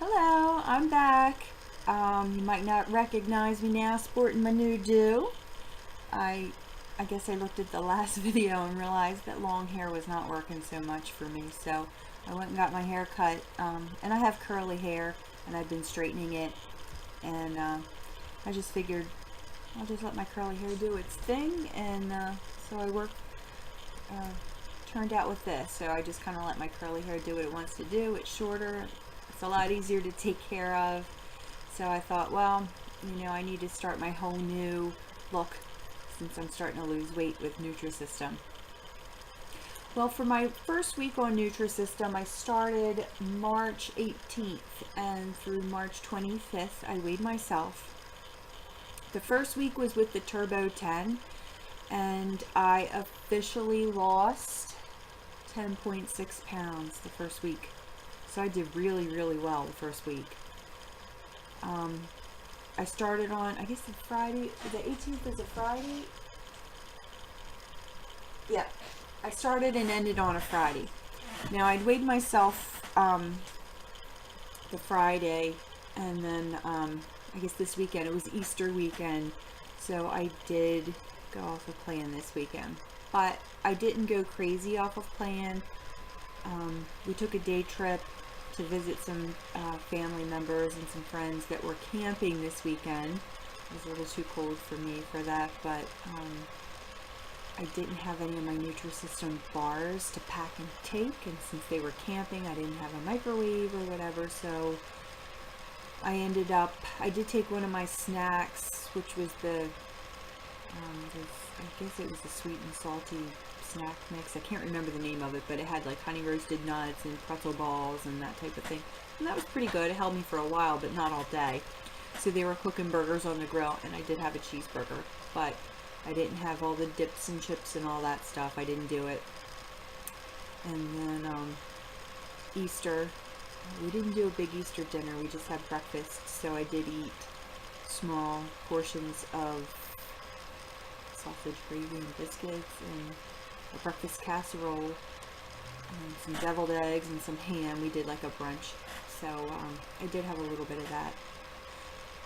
Hello, I'm back. You might not recognize me now sporting my new do. I I guess I looked at the last video and realized that long hair was not working so much for me, so I went and got my hair cut. And I have curly hair, and I've been straightening it, and I just figured I'll just let my curly hair do its thing, and so I turned out with this. So I just kind of let my curly hair do what it wants to do. It's shorter. It's a lot easier to take care of. So I thought, well, I need to start my whole new look since I'm starting to lose weight with NutriSystem. Well, for my first week on NutriSystem, I started March 18th, and through March 25th, I weighed myself. The first week was with the Turbo 10, and I officially lost 10.6 pounds the first week. So I did really, really well the first week. I started on, I guess the Friday, the 18th is a Friday? Yeah. I started and ended on a Friday. Now I'd weighed myself the Friday, and then I guess this weekend, it was Easter weekend, so I did go off of plan this weekend. But I didn't go crazy off of plan. We took a day trip to visit some family members and some friends that were camping this weekend. It was a little too cold for me for that, but I didn't have any of my NutriSystem bars to pack and take, and since they were camping, I didn't have a microwave or whatever, so I did take one of my snacks, which was I guess it was the sweet and salty snack mix. I can't remember the name of it, but it had like honey roasted nuts and pretzel balls and that type of thing. And that was pretty good. It held me for a while, but not all day. So they were cooking burgers on the grill, and I did have a cheeseburger, but I didn't have all the dips and chips and all that stuff. I didn't do it. And then Easter, we didn't do a big Easter dinner. We just had breakfast. So I did eat small portions of sausage gravy and biscuits and a breakfast casserole and some deviled eggs and some ham. We did like a brunch, so I did have a little bit of that.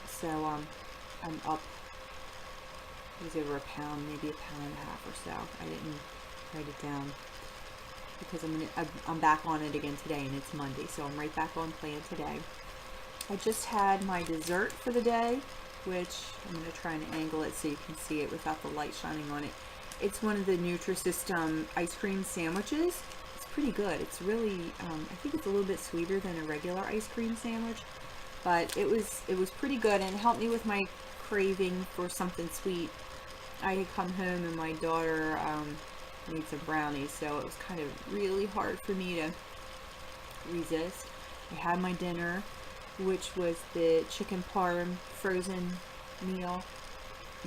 So I'm up, it was over a pound, maybe a pound and a half or so. I didn't write it down because I'm back on it again today, and it's Monday, so I'm right back on plan today. I just had my dessert for the day, which I'm going to try and angle it so you can see it without the light shining on it. It's one of the NutriSystem ice cream sandwiches. It's pretty good. It's really, I think it's a little bit sweeter than a regular ice cream sandwich, but it was pretty good, and it helped me with my craving for something sweet. I had come home and my daughter made some brownies, so it was kind of really hard for me to resist. I had my dinner, which was the chicken parm frozen meal,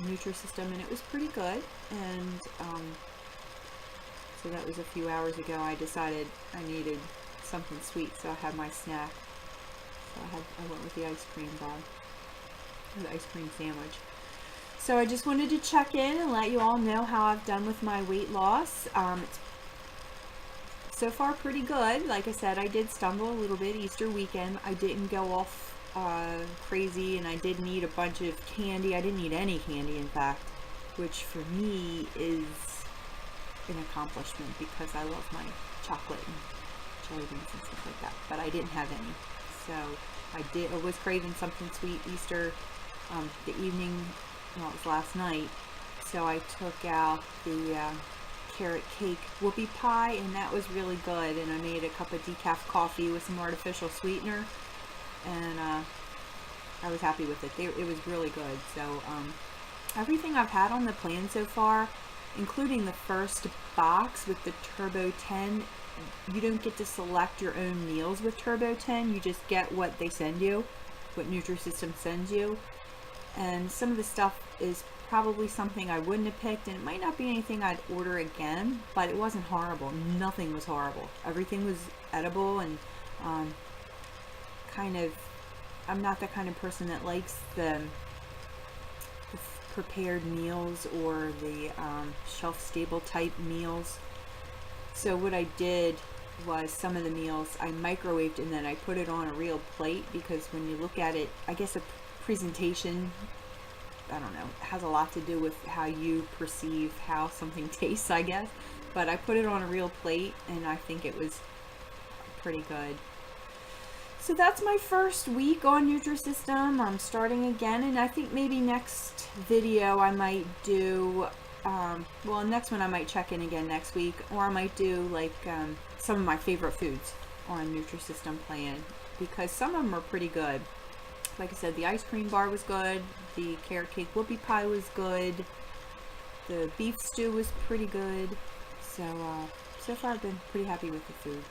NutriSystem, and it was pretty good. And so that was a few hours ago. I decided I needed something sweet, so I had my snack. So I went with the ice cream bar, or the ice cream sandwich. So I just wanted to check in and let you all know how I've done with my weight loss. It's so far pretty good. Like I said, I did stumble a little bit Easter weekend. I didn't go off crazy, and I didn't eat a bunch of candy. I didn't eat any candy, in fact, which for me is an accomplishment because I love my chocolate and jelly beans and stuff like that, but I didn't have any. So I was craving something sweet Easter the evening, well, it was last night, so I took out the carrot cake whoopie pie, and that was really good, and I made a cup of decaf coffee with some artificial sweetener, and I was happy with it. It was really good. So everything I've had on the plan so far, including the first box with the Turbo 10, you don't get to select your own meals with Turbo 10. You just get what they send you, what NutriSystem sends you. And some of the stuff is probably something I wouldn't have picked, and it might not be anything I'd order again, but it wasn't horrible. Nothing was horrible. Everything was edible, and I'm not the kind of person that likes the prepared meals or the shelf stable type meals. So what I did was some of the meals I microwaved and then I put it on a real plate, because when you look at it, I guess a presentation, I don't know, has a lot to do with how you perceive how something tastes, I guess. But I put it on a real plate and I think it was pretty good. So that's my first week on NutriSystem. I'm starting again, and I think maybe next video I might do, well, next one I might check in again next week, or I might do like some of my favorite foods on NutriSystem plan, because some of them are pretty good. Like I said, the ice cream bar was good, the carrot cake whoopie pie was good, the beef stew was pretty good. So, so far I've been pretty happy with the food.